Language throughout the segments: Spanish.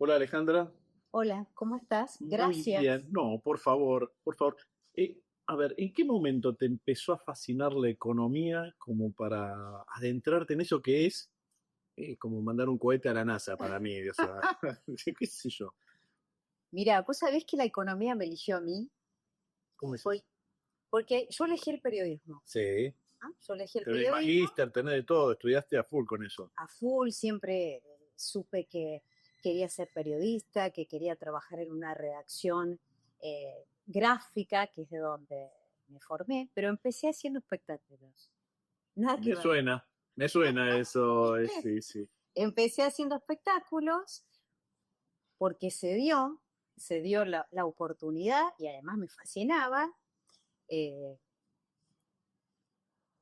Hola Alejandra. Hola, ¿cómo estás? Muy bien. Gracias. No, por favor, por favor. A ver, ¿en qué momento te empezó a fascinar la economía como para adentrarte en eso que es como mandar un cohete a la NASA para mí? O sea, qué sé yo. Mira, vos sabés que la economía me eligió a mí, ¿Cómo es Por- eso? porque yo elegí el periodismo. Sí, ¿Ah? Yo elegí el tenés periodismo magíster, tenés de todo, estudiaste a full con eso. a full, siempre supe que quería ser periodista, que quería trabajar en una redacción gráfica, que es de donde me formé, pero empecé haciendo espectáculos. Nada que Me ver. suena, me suena eso, sí, sí. Empecé haciendo espectáculos porque se dio la oportunidad y además me fascinaba. eh,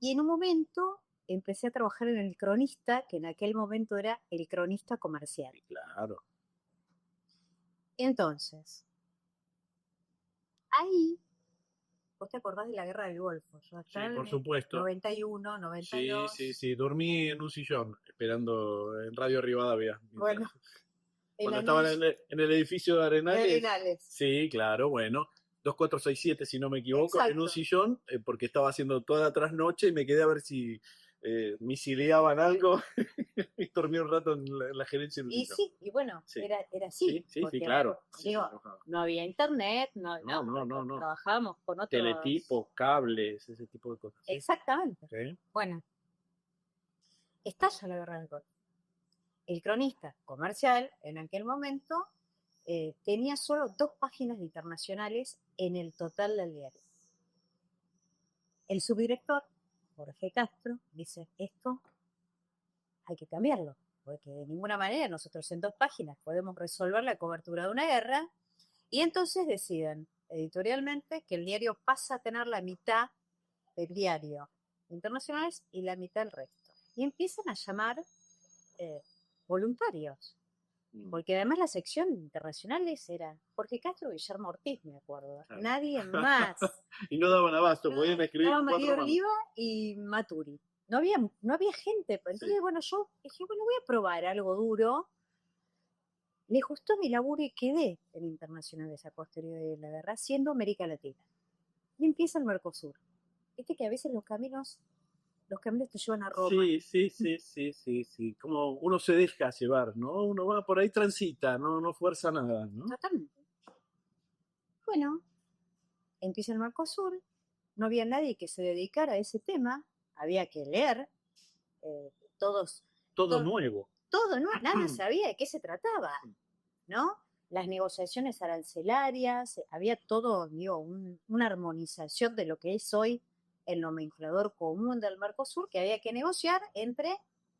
y en un momento empecé a trabajar en El Cronista, que en aquel momento era El Cronista Comercial. Sí, claro. Entonces, ahí, vos te acordás de la Guerra del Golfo, yo Sí, estaba por en el supuesto. 91, Sí, sí, 92, sí. Dormí en un sillón esperando en Radio Rivadavia. bueno, el Cuando año estaban en el edificio de Arenales. Arenales. Sí, claro, bueno. 2467 si no me equivoco, en un Exacto. sillón, porque estaba haciendo toda la trasnoche y me quedé a ver si misileaban algo y dormí un rato en la gerencia en un Y sillón. sí, y bueno, Sí, era así, sí, sí, sí, porque claro. Sí, se digo, trabajaba. no había internet, No, no, no, no. trabajábamos con otros. Teletipos, cables, ese tipo de cosas, ¿sí? Exactamente. Sí. Bueno, estalla la Guerra del Golfo. El Cronista Comercial, en aquel momento, tenía solo 2 páginas internacionales en el total del diario. El subdirector, Jorge Castro, dice, esto hay que cambiarlo, porque de ninguna manera nosotros en 2 páginas podemos resolver la cobertura de una guerra, y entonces deciden editorialmente que el diario pasa a tener la mitad del diario internacionales y la mitad del resto. Y empiezan a llamar eh, voluntarios. Mm, Porque además la sección internacionales era Jorge Castro y Guillermo Ortiz, me acuerdo. claro. Nadie más. Y no daban abasto, podían escribir Estaba con cuatro María manos. Oliva y Maturi. No había gente. Sí. Entonces, bueno, yo dije, bueno, voy a probar algo duro. Le gustó mi laburo y quedé en internacionales a posteriori de la guerra, siendo América Latina. Y empieza el Mercosur. Viste que a veces los caminos te llevan a Roma. Sí, sí, sí, sí, sí, sí. Como uno se deja llevar, ¿no? Uno va por ahí, transita, no, no fuerza nada, ¿no? Totalmente. Bueno, empieza el Mercosur, no había nadie que se dedicara a ese tema, había que leer, eh, todos, Todo to- nuevo. todo, ¿no? Nadie sabía de qué se trataba, ¿no? Las negociaciones arancelarias, había todo, digo, una armonización de lo que es hoy el nomenclador común del Mercosur, que había que negociar entre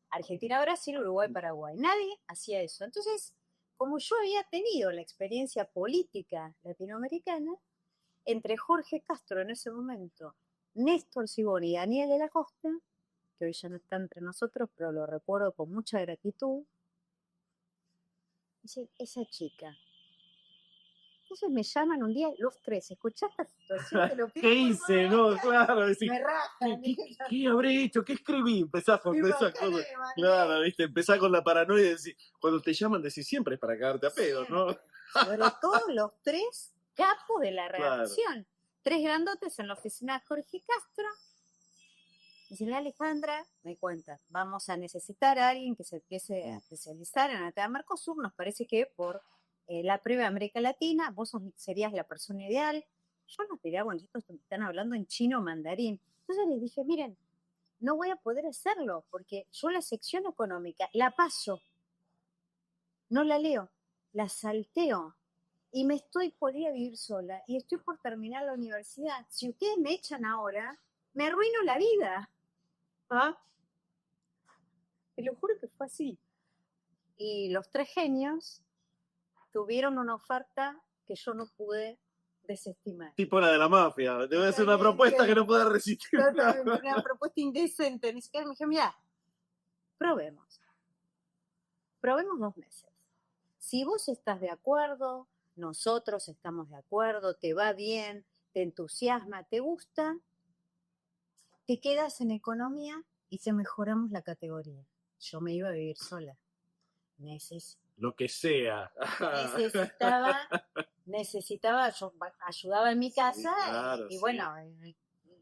Argentina, Brasil, Uruguay, Paraguay. Nadie hacía eso. Entonces, como yo había tenido la experiencia política latinoamericana, entre Jorge Castro en ese momento, Néstor Siboni y Daniel de la Costa, que hoy ya no está entre nosotros, pero lo recuerdo con mucha gratitud, dice, esa chica. Entonces me llaman un día, los tres, ¿escuchás esta situación? Te lo pido ¿Qué por hice? favor. No, claro, decir, Me rajan. ¿qué habré hecho? ¿Qué escribí? Empezás con Y para esas acá cosas. le mandé. Claro, ¿viste? Empezás con la paranoia de decir, cuando te llaman, decís siempre es para cagarte a pedo, ¿no? Siempre. Sobre todo los tres capos de la Claro. redacción. Tres grandotes en la oficina de Jorge Castro. Dice, Alejandra, me cuenta, vamos a necesitar a alguien que se empiece a Mm. especializar en el tema Mercosur. Nos parece que por la prueba de América Latina, vos serías la persona ideal. Yo no diría, bueno, estos están hablando en chino o mandarín. Entonces les dije, miren, no voy a poder hacerlo porque yo la sección económica la paso, no la leo, la salteo y me estoy por ir a vivir sola y estoy por terminar la universidad. Si ustedes me echan ahora, me arruino la vida. ¿Ah? Te lo juro que fue así. Y los tres genios tuvieron una oferta que yo no pude desestimar. Tipo la de la mafia. Te voy a hacer una propuesta que Totalmente, no puedas resistir. totalmente, una propuesta indecente. Ni siquiera me dije, mira, probemos. Probemos 2 meses. Si vos estás de acuerdo, nosotros estamos de acuerdo, te va bien, te entusiasma, te gusta, te quedas en economía y te mejoramos la categoría. Yo me iba a vivir sola. Meses. lo que sea. Necesitaba, yo ayudaba en mi casa claro, y sí. bueno,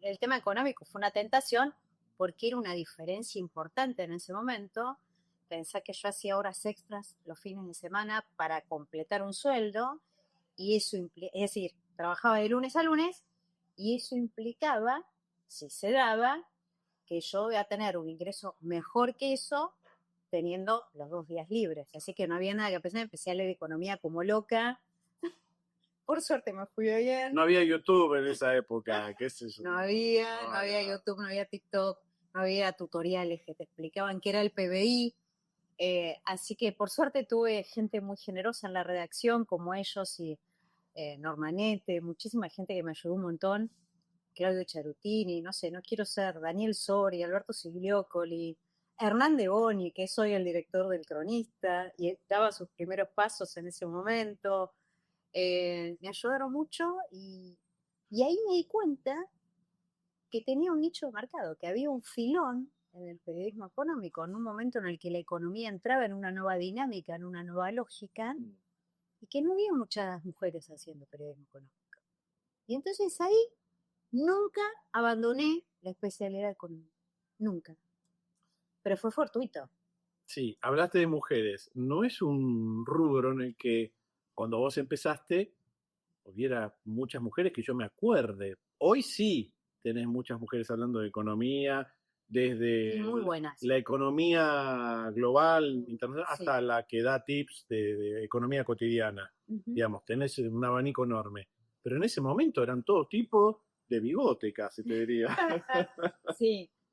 el tema económico fue una tentación porque era una diferencia importante en ese momento. Pensá que yo hacía horas extras los fines de semana para completar un sueldo y eso es decir, trabajaba de lunes a lunes y eso implicaba, si se daba, que yo voy a tener un ingreso mejor que eso teniendo los 2 días libres. Así que no había nada que pensar, empecé a leer economía como loca. Por suerte me fui bien. No había YouTube en esa época, qué sé yo. No había YouTube, no había TikTok, no había tutoriales que te explicaban qué era el PBI. Así que por suerte tuve gente muy generosa en la redacción, como ellos y Normanete, muchísima gente que me ayudó un montón. Claudio Charutini, no sé, no quiero ser Daniel Sori, Alberto Sigliocoli, Hernán de Boni, que es hoy el director del Cronista, y daba sus primeros pasos en ese momento. Me ayudaron mucho y ahí me di cuenta que tenía un nicho marcado, que había un filón en el periodismo económico, en un momento en el que la economía entraba en una nueva dinámica, en una nueva lógica, y que no había muchas mujeres haciendo periodismo económico. Y entonces ahí nunca abandoné la especialidad económica, nunca. Pero fue fortuito. Sí, hablaste de mujeres. No es un rubro en el que cuando vos empezaste hubiera muchas mujeres que yo me acuerde. Hoy sí tenés muchas mujeres hablando de economía, desde Muy buenas. la economía global, internacional, Sí. hasta la que da tips de economía cotidiana. Digamos, tenés un abanico enorme. Pero en ese momento eran todo tipo de bigote, casi te diría.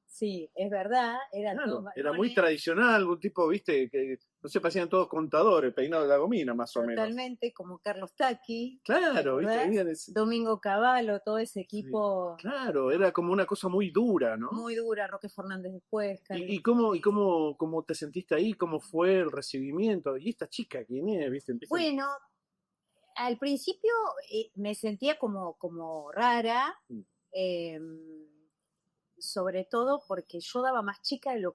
Sí, es verdad. Claro, era muy tradicional, un tipo, viste, que no se parecían todos contadores, peinados de la gomina, más o menos. Totalmente, como Carlos Tacchi. Claro, viste, Domingo Cavallo, todo ese equipo. Sí, claro, era como una cosa muy dura, ¿no? Muy dura, Roque Fernández después. ¿Y cómo te sentiste ahí? ¿Cómo fue el recibimiento? ¿Y esta chica quién es? ¿Viste? Bueno, al principio me sentía como rara, sobre todo porque yo daba más chica de lo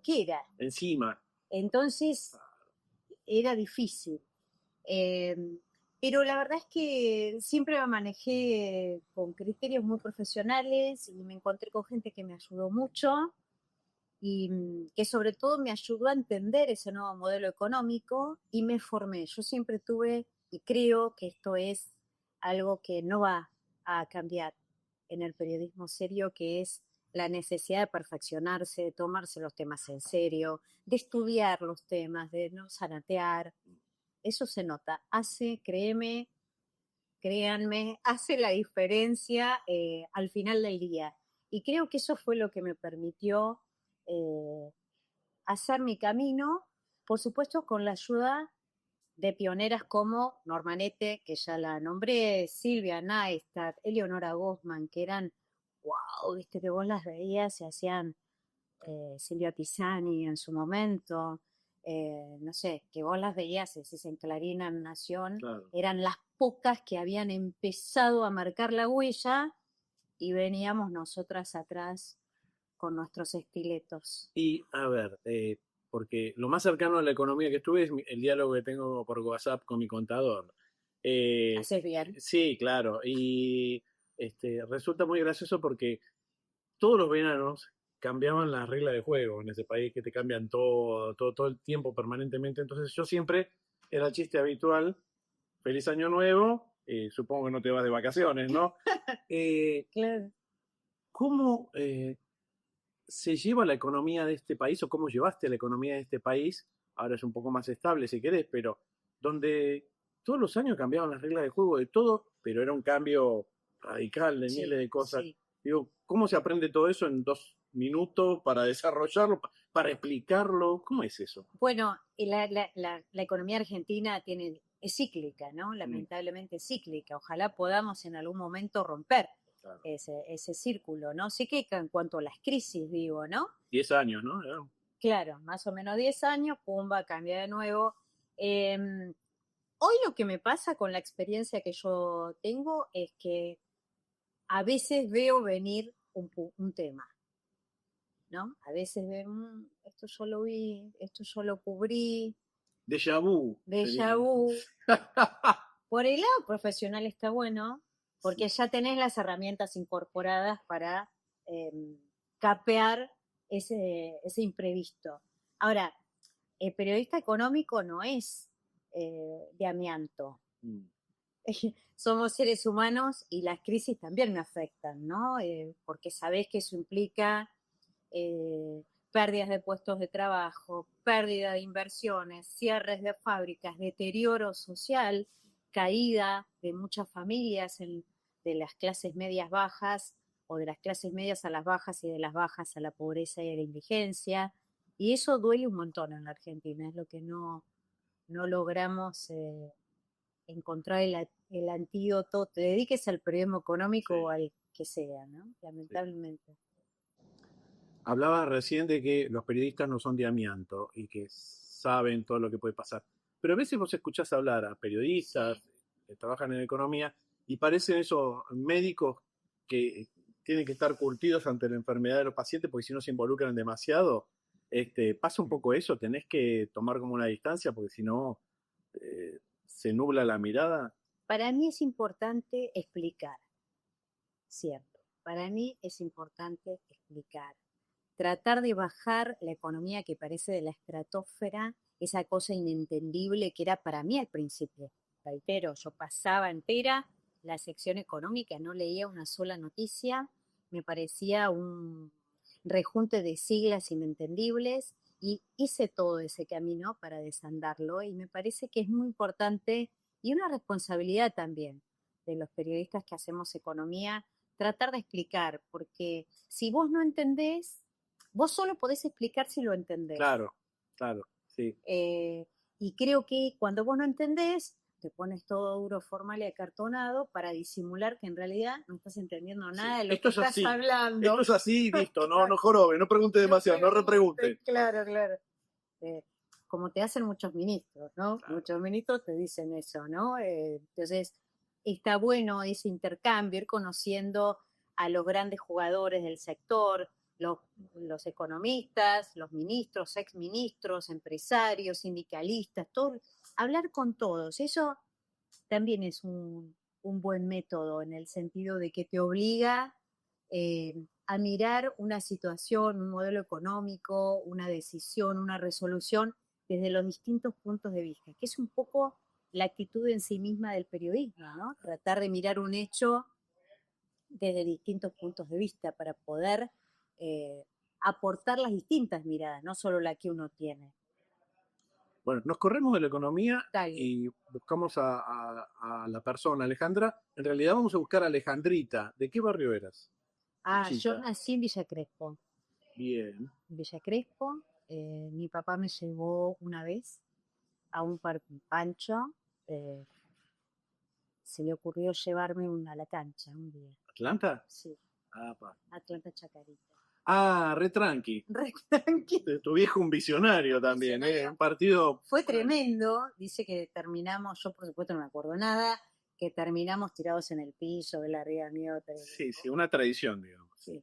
que era. Encima. Entonces era difícil. Pero la verdad es que siempre me manejé con criterios muy profesionales y me encontré con gente que me ayudó mucho y que sobre todo me ayudó a entender ese nuevo modelo económico y me formé. Yo siempre tuve y creo que esto es algo que no va a cambiar en el periodismo serio, que es la necesidad de perfeccionarse, de tomarse los temas en serio, de estudiar los temas, de no zanatear. Eso se nota. Créanme, hace la diferencia al final del día. Y creo que eso fue lo que me permitió hacer mi camino, por supuesto con la ayuda de pioneras como Normanete, que ya la nombré, Silvia Neistat, Eleonora Guzmán, que eran, wow, viste que vos las veías, se hacían Silvia Pisani en su momento, no sé, que vos las veías, decís en Clarín, en Nación, claro. Eran las pocas que habían empezado a marcar la huella y veníamos nosotras atrás con nuestros estiletos. Y a ver, porque lo más cercano a la economía que estuve es el diálogo que tengo por WhatsApp con mi contador. Haces bien. Sí, claro. Y resulta muy gracioso porque todos los veranos cambiaban las reglas de juego en ese país, que te cambian todo el tiempo, permanentemente. Entonces yo siempre, era el chiste habitual, feliz año nuevo, supongo que no te vas de vacaciones, ¿no? Claro. ¿Cómo se lleva la economía de este país o cómo llevaste la economía de este país? Ahora es un poco más estable si querés, pero donde todos los años cambiaban las reglas de juego de todo, pero era un cambio radical de miles de cosas. Sí. Digo, ¿cómo se aprende todo eso en 2 minutos para desarrollarlo, para explicarlo? ¿Cómo es eso? Bueno, la economía argentina es cíclica, ¿no? Lamentablemente es cíclica. Ojalá podamos en algún momento romper Claro. ese círculo, ¿no? Sí que en cuanto a las crisis, digo, ¿no? 10 años, ¿no? Claro, más o menos 10 años, pumba, cambia de nuevo. Hoy lo que me pasa con la experiencia que yo tengo es que a veces veo venir un tema, ¿no? A veces veo, esto yo lo vi, esto yo lo cubrí, Déjà vu. Déjà vu. Por el lado profesional está bueno, porque ya tenés las herramientas incorporadas para capear ese imprevisto. Ahora, el periodista económico no es de amianto. Mm. Somos seres humanos y las crisis también me afectan, ¿no? Porque sabés que eso implica pérdidas de puestos de trabajo, pérdida de inversiones, cierres de fábricas, deterioro social, caída de muchas familias de las clases medias bajas o de las clases medias a las bajas y de las bajas a la pobreza y a la indigencia. Y eso duele un montón en la Argentina, es lo que no logramos encontrar el antídoto. Te dediques al periodismo económico o al que sea, ¿no? Lamentablemente. Hablabas recién de que los periodistas no son de amianto y que saben todo lo que puede pasar. Pero a veces vos escuchás hablar a periodistas que trabajan en economía y parecen esos médicos que tienen que estar curtidos ante la enfermedad de los pacientes porque si no se involucran demasiado. Pasa un poco eso, tenés que tomar como una distancia porque si no se nubla la mirada. Para mí es importante explicar, cierto. Para mí es importante explicar. Tratar de bajar la economía que parece de la estratosfera, esa cosa inentendible que era para mí al principio. Reitero, yo pasaba entera la sección económica, no leía una sola noticia, me parecía un rejunte de siglas inentendibles y hice todo ese camino para desandarlo y me parece que es muy importante y una responsabilidad también de los periodistas que hacemos economía, tratar de explicar, porque si vos no entendés, vos solo podés explicar si lo entendés. Claro, claro, sí. Y creo que cuando vos no entendés, te pones todo duro, formal y acartonado para disimular que en realidad no estás entendiendo nada de lo que estás hablando. Esto es así, listo, no jorobe, no pregunte demasiado, no repregunte. Claro, claro. Como te hacen muchos ministros, ¿no? Claro. Muchos ministros te dicen eso, ¿no? Entonces, está bueno ese intercambio, ir conociendo a los grandes jugadores del sector, los economistas, los ministros, exministros, empresarios, sindicalistas, todo, hablar con todos. Eso también es un buen método en el sentido de que te obliga a mirar una situación, un modelo económico, una decisión, una resolución desde los distintos puntos de vista, que es un poco la actitud en sí misma del periodismo, ¿no? Tratar de mirar un hecho desde distintos puntos de vista para poder aportar las distintas miradas, no solo la que uno tiene. Bueno, nos corremos de la economía y buscamos a la persona, Alejandra. En realidad vamos a buscar a Alejandrita. ¿De qué barrio eras? Yo nací en Villa Crespo. Bien. Villa Crespo. Mi papá me llevó una vez a un pancho. Se le ocurrió llevarme a la cancha un día. ¿Atlanta? Sí. Ah, pa. Atlanta Chacarita. Ah, re tranqui. Re tranqui. Tu viejo un visionario también, ¿eh? Un partido... Fue tremendo. Dice que terminamos, yo por supuesto no me acuerdo nada, que terminamos tirados en el piso, de la ría mío. Sí, una tradición, digamos. Sí.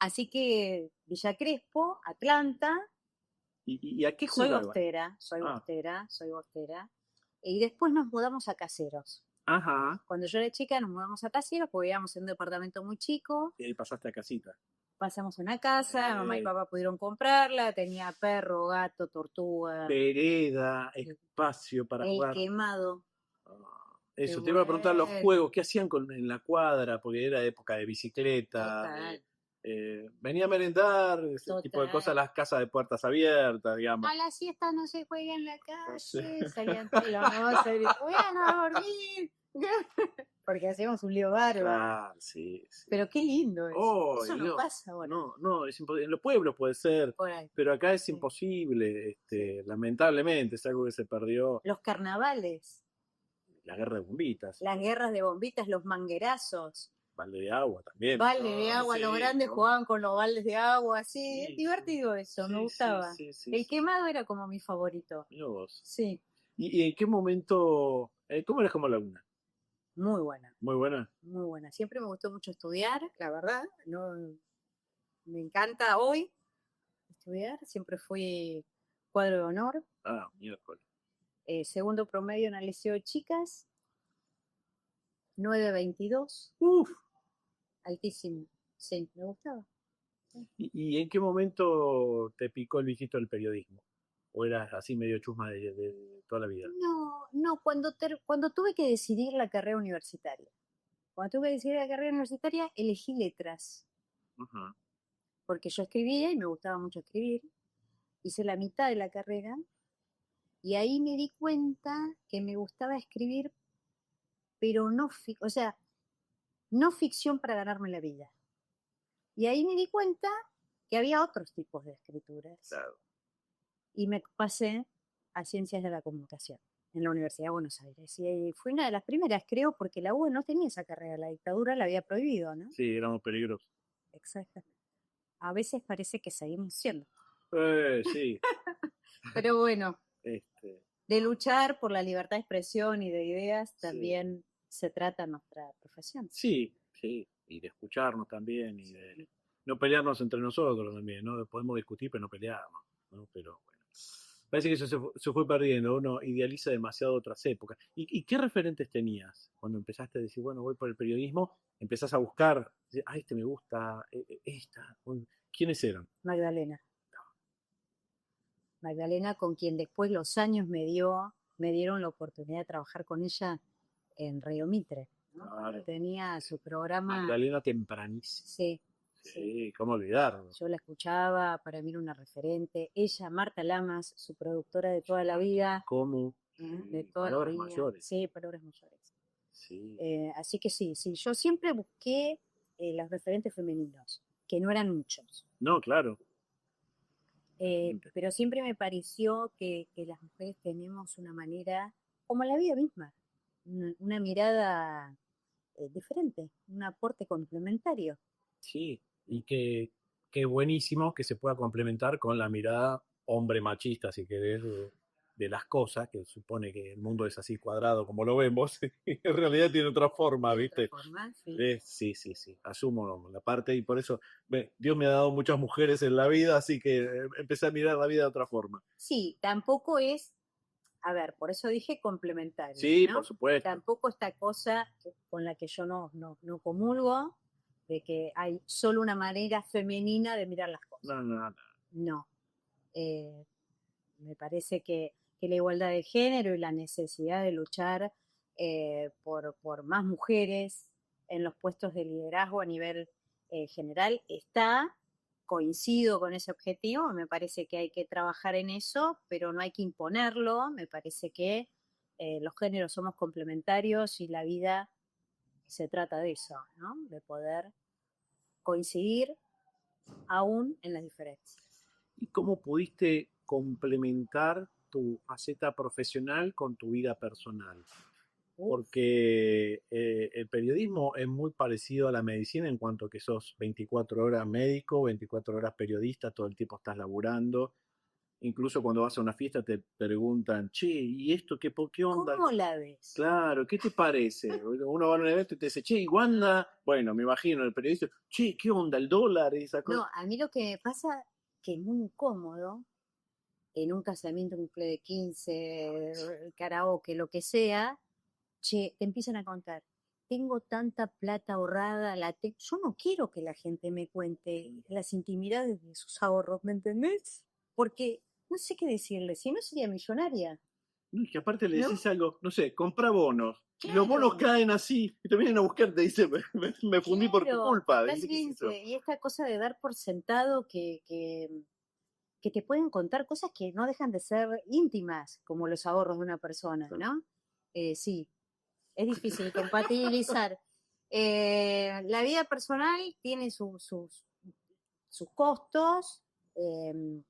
Así que Villa Crespo, Atlanta. ¿Y a qué jugaba? Soy bostera. Y después nos mudamos a Caseros. Ajá. Cuando yo era chica nos mudamos a Caseros porque vivíamos en un departamento muy chico. Y ahí pasaste a casita. Pasamos a una casa, mamá y papá pudieron comprarla, tenía perro, gato, tortuga. Vereda, espacio para jugar. El quemado. Eso, te iba a preguntar los juegos, ¿qué hacían en la cuadra? Porque era época de bicicleta. Venía a merendar, ese tipo de cosas, las casas de puertas abiertas, digamos. A la siesta no se juega en la calle, salían todos los vayan a dormir. Porque hacíamos un lío bárbaro. Claro, sí. Pero qué lindo eso. Eso no pasa ahora. No, es imposible. En los pueblos puede ser, pero acá es imposible, lamentablemente, es algo que se perdió. Los carnavales. La guerra de bombitas. Las guerras de bombitas, los manguerazos. Balde de agua también. Balde de agua, los grandes jugaban con los baldes de agua, sí, es divertido eso, me gustaba. El quemado era como mi favorito. Mira vos. Sí. ¿Y en qué momento, cómo eres como alumna? Muy buena. Muy buena. Muy buena. Siempre me gustó mucho estudiar, la verdad. Me encanta hoy estudiar. Siempre fui cuadro de honor. Ah, miércoles. Segundo promedio en el liceo de chicas, 9.22, Uf. altísimo. Sí, me gustaba. ¿Y en qué momento te picó el bichito del periodismo? ¿O eras así medio chusma de toda la vida? No, no, cuando tuve que decidir la carrera universitaria. Cuando tuve que decidir la carrera universitaria, elegí letras, Ajá. porque yo escribía y me gustaba mucho escribir. Hice la mitad de la carrera y ahí me di cuenta que me gustaba escribir, pero no, o sea, no ficción para ganarme la vida. Y ahí me di cuenta que había otros tipos de escrituras. Claro. Y me pasé a Ciencias de la Comunicación en la Universidad de Buenos Aires. Y fui una de las primeras, creo, porque la UBA no tenía esa carrera, la dictadura la había prohibido, ¿no? Sí, éramos peligrosos. Exactamente. A veces parece que seguimos siendo. Sí. Pero bueno, Este, de luchar por la libertad de expresión y de ideas sí. también se trata nuestra profesión. Sí, sí. Y de escucharnos también y de no pelearnos entre nosotros también, ¿no? Podemos discutir, pero no pelearnos, ¿no? Pero bueno. Parece que eso se fue perdiendo, uno idealiza demasiado otras épocas. ¿Y qué referentes tenías cuando empezaste a decir, bueno, voy por el periodismo? Empezás a buscar, este me gusta, esta. ¿Quiénes eran? Magdalena, con quien después los años me dieron la oportunidad de trabajar con ella en Río Mitre, ¿no? Claro. Tenía su programa. Magdalena tempranísima. Sí, sí, cómo olvidarlo. Yo la escuchaba, para mí era una referente. Ella, Marta Lamas, su productora de toda la vida. ¿Cómo? De toda la Palabras vida. mayores. Sí, palabras mayores. Sí. Así que sí, yo siempre busqué los referentes femeninos, que no eran muchos. No, claro. Pero siempre me pareció que las mujeres tenemos una manera, como la vida misma, una mirada diferente, un aporte complementario. Sí, y que buenísimo que se pueda complementar con la mirada hombre machista, si querés, de las cosas, que supone que el mundo es así cuadrado como lo vemos, y en realidad tiene otra forma, ¿viste? Forma, sí. Sí, asumo la parte y por eso Dios me ha dado muchas mujeres en la vida, así que empecé a mirar la vida de otra forma. Sí, tampoco es, a ver, por eso dije complementario. Sí, ¿no? por supuesto. Tampoco esta cosa con la que yo no comulgo, de que hay solo una manera femenina de mirar las cosas. No. No. Me parece que la igualdad de género y la necesidad de luchar por más mujeres en los puestos de liderazgo a nivel general coincido con ese objetivo, me parece que hay que trabajar en eso, pero no hay que imponerlo, me parece que los géneros somos complementarios y la vida se trata de eso, ¿no? De poder coincidir aún en las diferencias. ¿Y cómo pudiste complementar tu faceta profesional con tu vida personal? Porque el periodismo es muy parecido a la medicina en cuanto que sos 24 horas médico, 24 horas periodista, todo el tiempo estás laburando. Incluso cuando vas a una fiesta te preguntan, che, ¿y esto qué onda? ¿Cómo la ves? Claro, ¿qué te parece? Uno va a un evento y te dice, che, ¿y Wanda? Bueno, me imagino el periodista, che, ¿qué onda el dólar? Y esa cosa. No, a mí lo que me pasa que es muy incómodo en un casamiento, un cumple de 15, karaoke, lo que sea, che, te empiezan a contar, tengo tanta plata ahorrada, yo no quiero que la gente me cuente las intimidades de sus ahorros, ¿me entendés? Porque no sé qué decirle, si no sería millonaria. No, y que aparte le ¿No? decís algo, no sé, compra bonos. Y los Claro. bonos caen así y te vienen a buscar, te dice, me fundí por tu culpa. ¿Viste qué es eso? Y esta cosa de dar por sentado que te pueden contar cosas que no dejan de ser íntimas, como los ahorros de una persona, ¿no? Sí, es difícil compatibilizar. La vida personal tiene sus costos en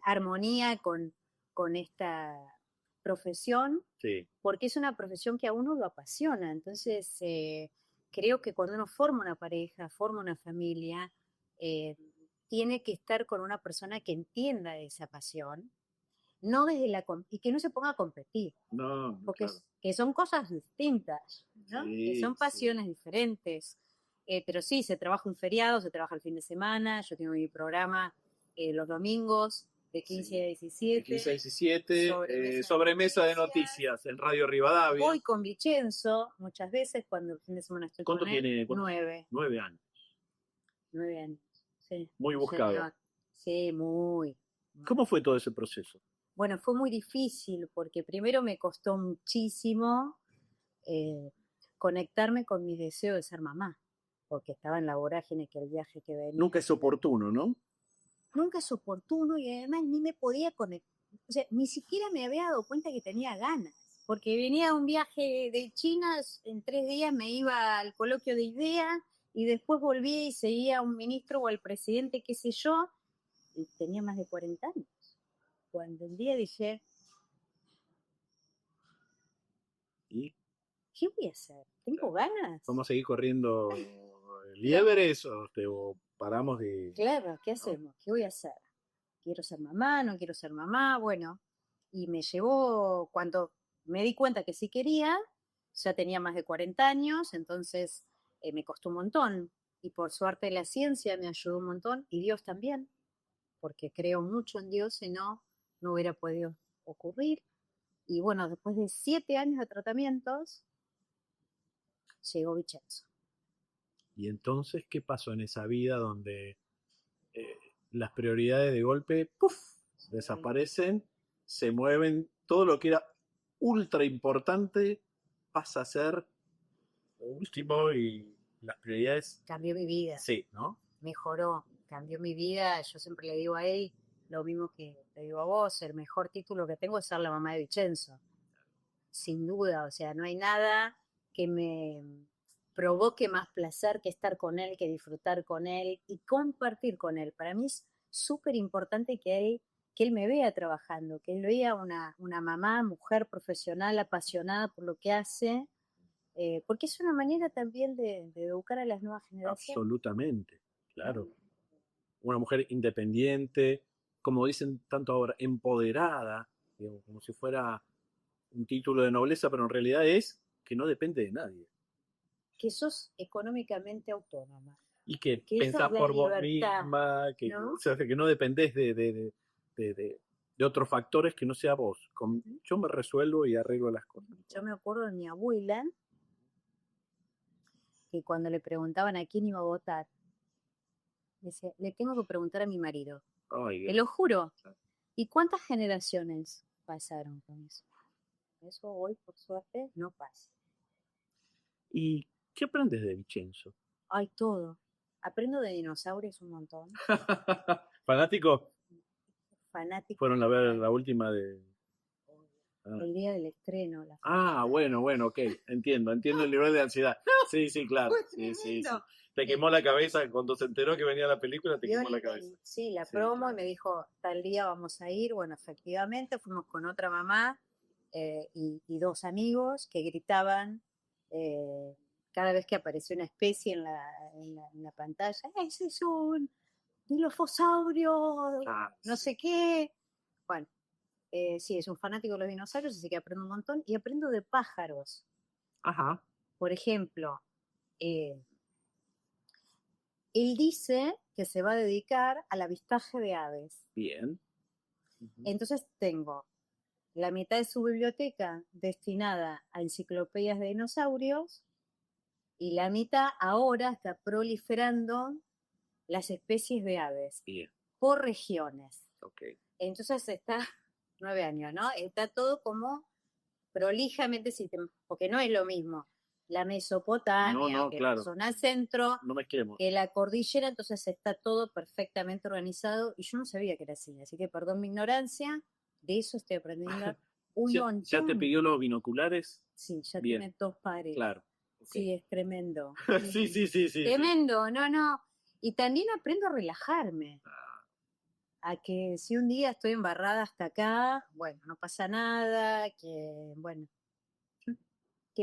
armonía con esta profesión, Sí. porque es una profesión que a uno lo apasiona. Entonces, creo que cuando uno forma una pareja, forma una familia, tiene que estar con una persona que entienda esa pasión, no desde y que no se ponga a competir. No, porque claro. que son cosas distintas, ¿no? Sí, que son pasiones diferentes. Pero sí, se trabaja un feriado, se trabaja el fin de semana, yo tengo mi programa los domingos, de 15 a De 17. 15 a 17, Sobremesa sobremesa de de noticias en Radio Rivadavia. Voy con Vicenzo muchas veces cuando el fin de semana estoy ¿Cuánto con él. tiene? 9 años. 9 años. Sí, Muy buscado. señor. Sí, muy. ¿Cómo fue todo ese proceso? Bueno, fue muy difícil porque primero me costó muchísimo conectarme con mi deseo de ser mamá, porque estaba en la vorágine que el viaje que venía. Nunca es oportuno, ¿no? Nunca es oportuno y además ni me podía conectar, o sea, ni siquiera me había dado cuenta que tenía ganas, porque venía de un viaje de China, en 3 días me iba al coloquio de ideas y después volví y seguía a un ministro o al presidente, qué sé yo, y tenía más de 40 años. Cuando el día dije, ¿Y ¿qué voy a hacer? ¿Tengo ganas? vamos a seguir corriendo liebres o paramos de...? Claro, ¿qué hacemos? ¿Qué voy a hacer? ¿Quiero ser mamá? ¿No quiero ser mamá? Bueno, y me llevó, cuando me di cuenta que sí quería, ya tenía más de 40 años, entonces me costó un montón. Y por suerte la ciencia me ayudó un montón, y Dios también, porque creo mucho en Dios, si no, no hubiera podido ocurrir. Y bueno, después de 7 años de tratamientos, llegó Vicenzo. ¿Y entonces qué pasó en esa vida donde las prioridades de golpe, ¡puf!, desaparecen, se mueven, todo lo que era ultra importante pasa a ser último y las prioridades, Cambió mi vida. sí, ¿no? Mejoró, cambió mi vida. Yo siempre le digo a él lo mismo que te digo a vos, el mejor título que tengo es ser la mamá de Vicenzo. Sin duda, o sea, no hay nada que me provoque más placer que estar con él, que disfrutar con él y compartir con él. Para mí es súper importante que él me vea trabajando, que él vea una mamá, mujer profesional, apasionada por lo que hace, porque es una manera también de educar a las nuevas generaciones. Absolutamente, claro. Una mujer independiente, como dicen tanto ahora, empoderada, digamos, como si fuera un título de nobleza, pero en realidad es que no depende de nadie. Que sos económicamente autónoma. Y que Que pensás por vos misma, que, ¿no? o sea, que no dependés de otros factores que no sea vos. Yo me resuelvo y arreglo las cosas. Yo me acuerdo de mi abuela, que cuando le preguntaban a quién iba a votar, decía, le tengo que preguntar a mi marido. Ay, Te lo juro. ¿Y cuántas generaciones pasaron con eso? Eso hoy, por suerte, no pasa. ¿Y qué aprendes de Vicenzo? Hay todo. Aprendo de dinosaurios un montón. ¿Fanático? Fanático. Fueron a ver la última de... El día del estreno. Bueno, ok, entiendo el nivel de ansiedad. Sí, claro. Sí. Te quemó la cabeza cuando se enteró que venía la película, te quemó la cabeza. Sí, la promo, claro. Y me dijo, tal día vamos a ir. Bueno, efectivamente, fuimos con otra mamá y 2 amigos que gritaban cada vez que apareció una especie en la pantalla. ¡Ese es un dilofosaurio! No sé qué. Bueno. Sí, es un fanático de los dinosaurios, así que aprendo un montón. Y aprendo de pájaros. Ajá. Por ejemplo, él dice que se va a dedicar al avistaje de aves. Bien. Entonces tengo la mitad de su biblioteca destinada a enciclopedias de dinosaurios y la mitad ahora está proliferando las especies de aves. Bien. Por regiones. Okay. Entonces está... 9 años, ¿no? Está todo como prolijamente, porque no es lo mismo la Mesopotamia, que claro. la zona centro, no mezclemos, que la cordillera, entonces está todo perfectamente organizado y yo no sabía que era así que perdón mi ignorancia, de eso estoy aprendiendo un montón. ¿Ya te pidió los binoculares? Sí, ya Bien. Tiene 2 pares. Claro. Okay. Sí, es tremendo. Sí. Tremendo, no. Y también aprendo a relajarme. A que si un día estoy embarrada hasta acá, bueno, no pasa nada, que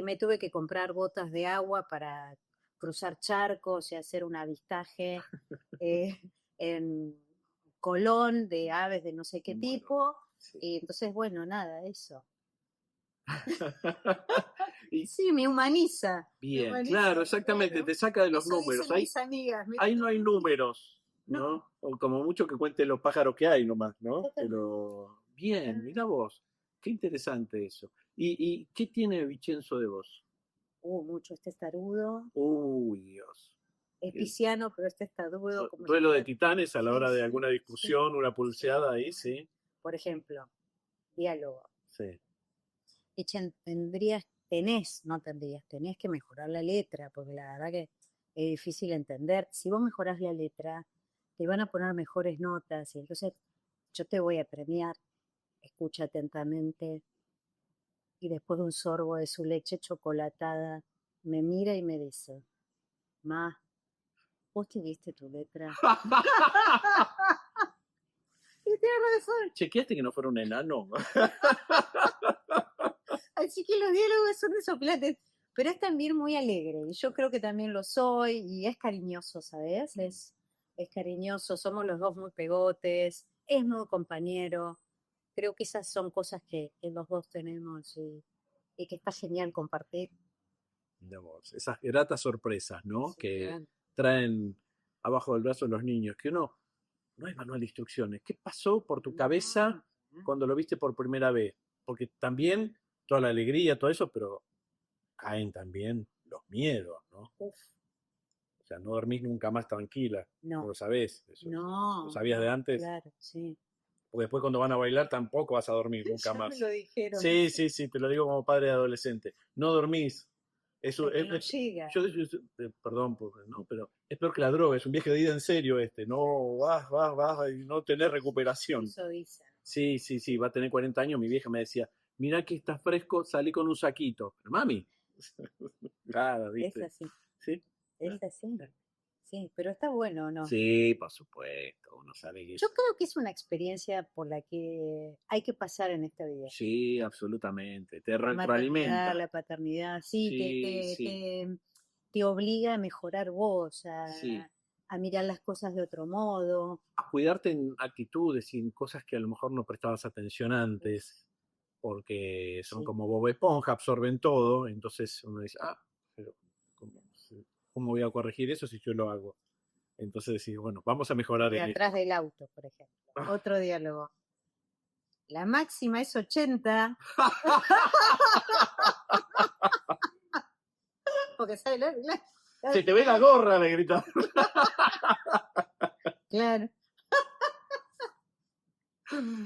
me tuve que comprar botas de agua para cruzar charcos y hacer un avistaje en Colón de aves de no sé qué tipo, sí. Y entonces, bueno, nada, eso. Sí, me humaniza. Bien, claro, exactamente, claro. Te saca de los eso números. Mis amigas, ahí no hay números. No, ¿no? O como mucho que cuente los pájaros que hay nomás, ¿no? totalmente. Pero bien, mira vos, qué interesante eso. ¿Y qué tiene Vicenzo de vos? Mucho este testarudo. Uy, Dios. Es pisciano, pero este testarudo, como si Duelo de fuera. titanes a la Sí, hora de sí, alguna sí, discusión, una sí. pulseada ahí, sí. Por ejemplo, diálogo. Sí. Tenés que mejorar la letra, porque la verdad que es difícil entender. Si vos mejorás la letra, te van a poner mejores notas y entonces yo te voy a premiar, escucha atentamente y después de un sorbo de su leche chocolatada, me mira y me dice, Ma, ¿vos te diste tu letra? Y tiene razón. ¿Chequeaste que no fuera un enano? Así que los diálogos son desopilantes, pero es también muy alegre, y yo creo que también lo soy, y es cariñoso, ¿sabes? Es cariñoso, somos los dos muy pegotes, es muy compañero, creo que esas son cosas que los dos tenemos y que está genial compartir. Digamos, esas gratas sorpresas, ¿no? Sí, Que claro. traen abajo del brazo los niños, que uno no hay manual de instrucciones. ¿Qué pasó por tu No, cabeza cuando lo viste por primera vez? Porque también toda la alegría, todo eso, pero caen también los miedos, ¿no? uf, O sea, no dormís nunca más tranquila, no, vos lo sabés, eso. ¿Lo no, sabías de no, antes? claro, sí. Porque después cuando van a bailar tampoco vas a dormir nunca Ya me más. lo dijeron, Sí, sí, sí, te lo digo como padre de adolescente. No dormís. hasta Eso que no llega. perdón, no, pero es peor que la droga, es un viaje de ida en serio este. No vas y no tenés recuperación. Eso dicen. Sí, sí, sí, va a tener 40 años. Mi vieja me decía, mirá que está fresco, salí con un saquito. Pero mami, claro, Es ¿viste? así, Sí. es así. Sí, pero está bueno, ¿no? Sí, por supuesto, uno sabe que Yo es. creo que es una experiencia por la que hay que pasar en esta vida. Sí, absolutamente. Te La maternidad, retroalimenta. la paternidad, sí, Sí, sí, te obliga a mejorar vos, sí. a mirar las cosas de otro modo. A cuidarte en actitudes y en cosas que a lo mejor no prestabas atención antes, porque son Sí, como Bob Esponja, absorben todo, entonces uno dice, pero ¿cómo, cómo voy a corregir eso si yo lo hago? Entonces decís, bueno, vamos a mejorar de en atrás esto. del auto, por ejemplo. Ah. Otro diálogo. La máxima es 80, porque sale Se te ve la gorra, le grita. claro,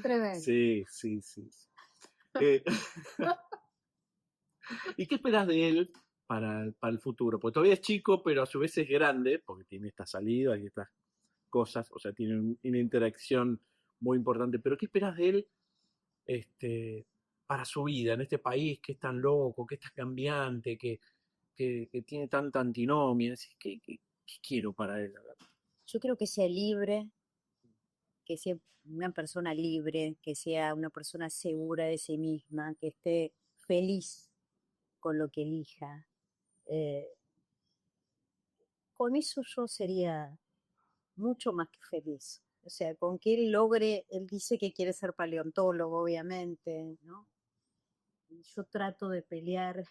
tremendo. Sí, sí, sí. Eh, ¿Y qué esperas de él para el futuro? Porque todavía es chico, pero a su vez es grande, porque tiene estas salidas y estas cosas, o sea, tiene una interacción muy importante. Pero ¿qué esperas de él para su vida en este país que es tan loco, que es tan cambiante, que tiene tanta antinomia? ¿Qué quiero para él? Yo creo que sea libre, que sea una persona libre, que sea una persona segura de sí misma, que esté feliz con lo que elija. Eh, con eso yo sería mucho más que feliz. O sea, con que él logre, él dice que quiere ser paleontólogo, obviamente, ¿no? Y yo trato de pelear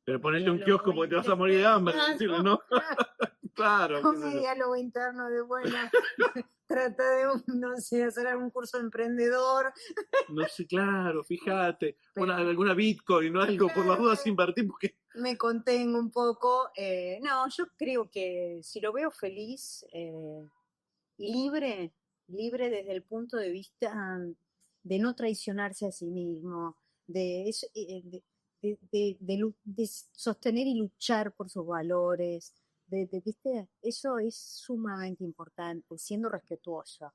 Pero con mi ponete un diálogo kiosco porque te vas a morir de hambre, decirle, ¿no? Claro, qué con sé mi yo. diálogo interno de, bueno, trata de, no sé, hacer algún curso de emprendedor. No sé, claro, fíjate. Bueno, Pero, alguna Bitcoin, ¿no? Algo, por las dudas claro, invertir, porque. me contengo un poco. No, yo creo que si lo veo feliz, libre, libre desde el punto de vista de no traicionarse a sí mismo, de sostener y luchar por sus valores, ¿viste? Eso es sumamente importante, siendo respetuoso,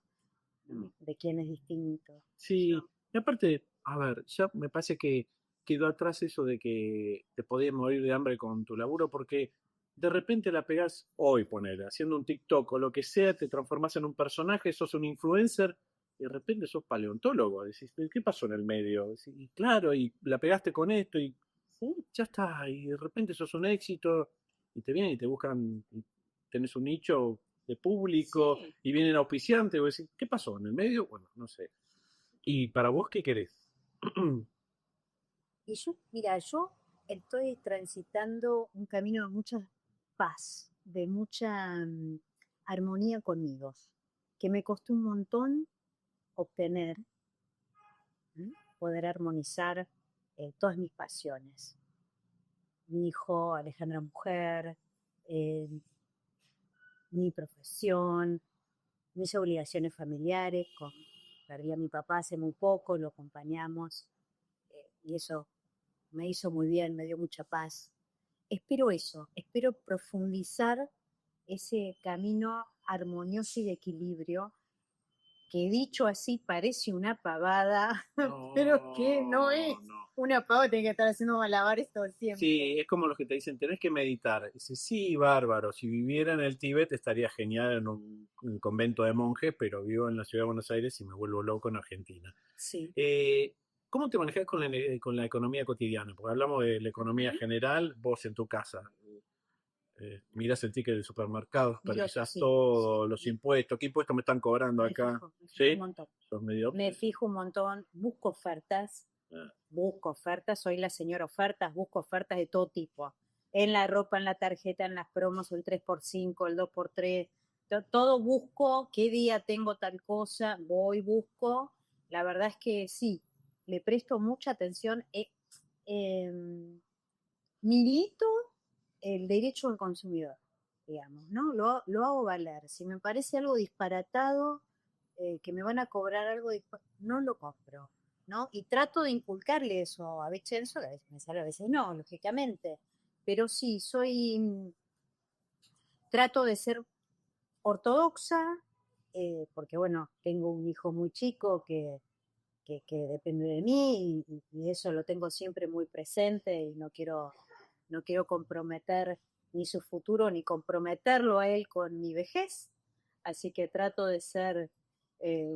Mm. ¿no? De quien es distinto. Sí, y aparte, a ver, ya me parece que quedó atrás eso de que te podías morir de hambre con tu laburo, porque de repente la pegás hoy, poner, haciendo un TikTok o lo que sea, te transformás en un personaje, sos un influencer, y de repente sos paleontólogo. Decís, ¿qué pasó en el medio? Decís, y claro, y la pegaste con esto, y Sí, ya está, y de repente sos un éxito, y te vienen y te buscan, y tenés un nicho de público, sí. y vienen auspiciantes, y vos decís, ¿qué pasó en el medio? Bueno, no sé. ¿Y para vos qué querés? Y yo, mira, yo estoy transitando un camino de mucha paz, de mucha armonía conmigo. que me costó un montón obtener, poder armonizar todas mis pasiones. Mi hijo, Alejandra Mujer, eh, mi profesión, mis obligaciones familiares. Perdí a mi papá hace muy poco, lo acompañamos y eso me hizo muy bien, me dio mucha paz. Espero profundizar ese camino armonioso y de equilibrio que dicho así parece una pavada, pero que no es No. una pavada, tiene que estar haciendo malabares todo el tiempo. Sí, es como los que te dicen, tenés que meditar. Dice, sí, bárbaro, si viviera en el Tíbet estaría genial en un convento de monjes, pero vivo en la ciudad de Buenos Aires y me vuelvo loco en Argentina. Sí. ¿Cómo te manejas con la economía cotidiana? Porque hablamos de la economía general, vos en tu casa. Mirás el ticket del supermercado, revisás Sí, todo, los impuestos, ¿qué impuestos me están cobrando acá? me fijo un ¿Sí? montón. ¿Sos medio? Me fijo un montón, busco ofertas, soy la señora ofertas, busco ofertas de todo tipo. En la ropa, en la tarjeta, en las promos, el 3x5, el 2x3, todo busco, qué día tengo tal cosa, busco. La verdad es que sí, le presto mucha atención. Milito el derecho del consumidor, digamos, ¿no? Lo hago valer. Si me parece algo disparatado, que me van a cobrar algo, no lo compro, ¿no? Y trato de inculcarle eso a Vincenzo, que a veces me sale, a veces no, lógicamente. Pero sí, trato de ser ortodoxa, porque bueno, tengo un hijo muy chico que depende de mí y eso lo tengo siempre muy presente y no quiero comprometer ni su futuro ni comprometerlo a él con mi vejez, así que trato de ser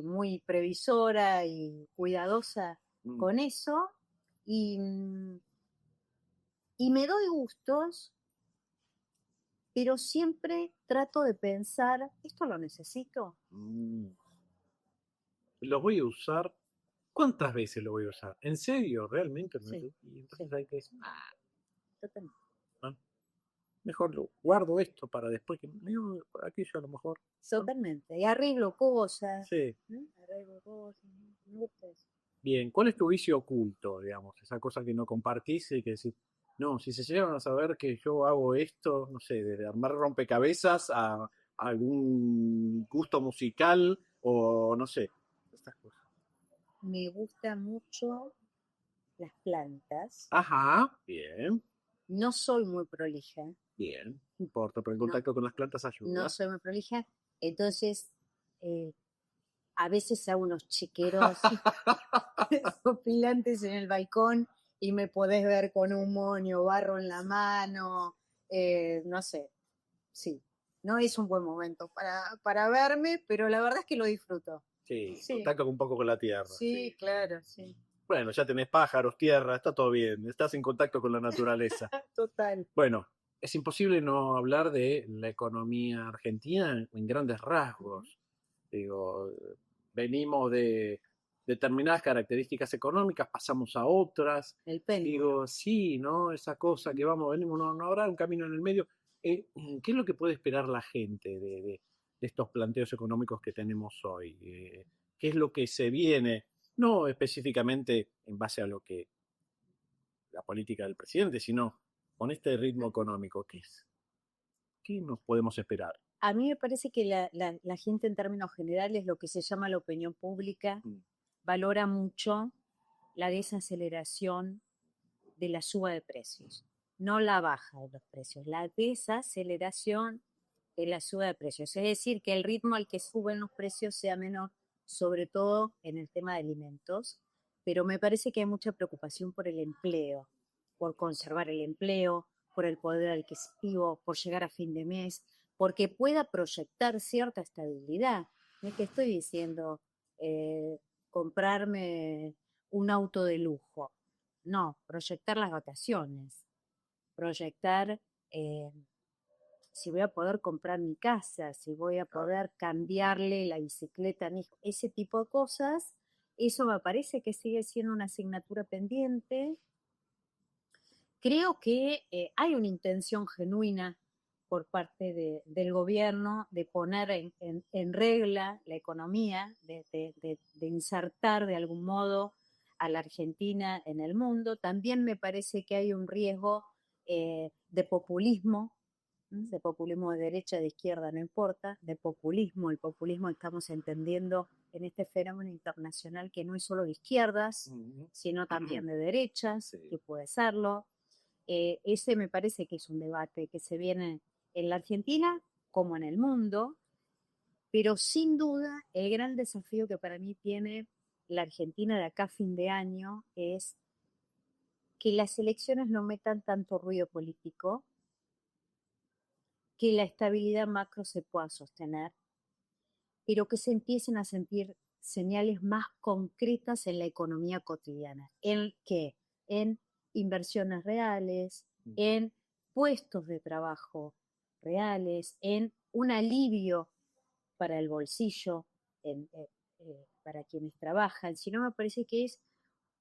muy previsora y cuidadosa con eso y, y me doy gustos, pero siempre trato de pensar, ¿esto lo necesito? Los voy a usar. ¿Cuántas veces lo voy a usar? ¿En serio? ¿Realmente? Sí, Y entonces hay que decir, totalmente. mejor lo guardo esto para después que por aquello a lo mejor. Totalmente. Y arreglo cosas. Sí. Arreglo cosas. Me gusta eso. Bien, ¿cuál es tu vicio oculto, digamos? Esa cosa que no compartís y que decís, no, si se llegan a saber que yo hago esto, no sé, desde armar rompecabezas a algún gusto musical o no sé, estas cosas. Me gustan mucho las plantas. Ajá, bien, No soy muy prolija. bien, no importa, pero el No, contacto con las plantas no ayuda. soy muy prolija. Entonces, eh, a veces hago unos chiqueros sopilantes en el balcón y me podés ver con un moño, barro en la mano. No sé, sí. No es un buen momento para verme, pero la verdad es que lo disfruto. Sí, Sí, contacto un poco con la tierra. sí, claro, sí. Bueno, ya tenés pájaros, tierra, está todo bien, estás en contacto con la naturaleza. Total. Bueno, es imposible no hablar de la economía argentina en grandes rasgos. Digo, venimos de determinadas características económicas, pasamos a otras. El péndulo. Digo, sí, ¿no? Esa cosa que vamos, venimos, no habrá un camino en el medio. ¿Qué es lo que puede esperar la gente de estos planteos económicos que tenemos hoy? ¿Qué es lo que se viene? No específicamente en base a lo que la política del presidente, sino con este ritmo económico. ¿Qué nos podemos esperar? A mí me parece que la gente en términos generales, lo que se llama la opinión pública, valora mucho la desaceleración de la suba de precios, no la baja de los precios, la desaceleración de la suba de precios. Es decir, que el ritmo al que suben los precios sea menor, sobre todo en el tema de alimentos, pero me parece que hay mucha preocupación por el empleo, por conservar el empleo, por el poder adquisitivo, por llegar a fin de mes, porque pueda proyectar cierta estabilidad. No es que estoy diciendo comprarme un auto de lujo, no, proyectar las vacaciones, proyectar si voy a poder comprar mi casa, si voy a poder cambiarle la bicicleta a mi hijo, ese tipo de cosas. Eso me parece que sigue siendo una asignatura pendiente. Creo que hay una intención genuina por parte del gobierno de poner en regla la economía, de insertar de algún modo a la Argentina en el mundo. También me parece que hay un riesgo de populismo, de populismo de derecha, de izquierda, no importa, de populismo. El populismo estamos entendiendo en este fenómeno internacional que no es solo de izquierdas, sino también de derechas, Sí. que puede serlo. Ese me parece que es un debate que se viene en la Argentina como en el mundo, pero sin duda el gran desafío que para mí tiene la Argentina de acá a fin de año es que las elecciones no metan tanto ruido político, que la estabilidad macro se pueda sostener, pero que se empiecen a sentir señales más concretas en la economía cotidiana. ¿En qué? En inversiones reales, en puestos de trabajo reales, en un alivio para el bolsillo, para quienes trabajan. Si no, me parece que es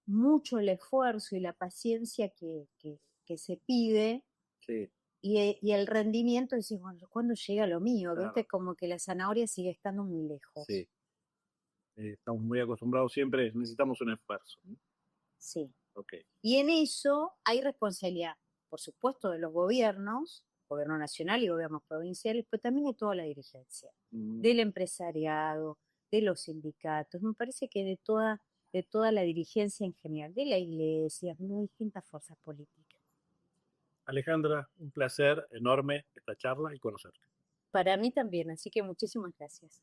mucho el esfuerzo y la paciencia que se pide. Sí. Y el rendimiento, decís, bueno, ¿cuándo llega lo mío? Claro. ¿Viste? Como que la zanahoria sigue estando muy lejos. Sí. Estamos muy acostumbrados siempre, necesitamos un esfuerzo. Sí. Okay. Y en eso hay responsabilidad, por supuesto, de los gobiernos, gobierno nacional y gobiernos provinciales, pero también de toda la dirigencia, del empresariado, de los sindicatos. Me parece que de toda la dirigencia en general, de la iglesia, de distintas fuerzas políticas. Alejandra, un placer enorme esta charla y conocerte. Para mí también, así que muchísimas gracias.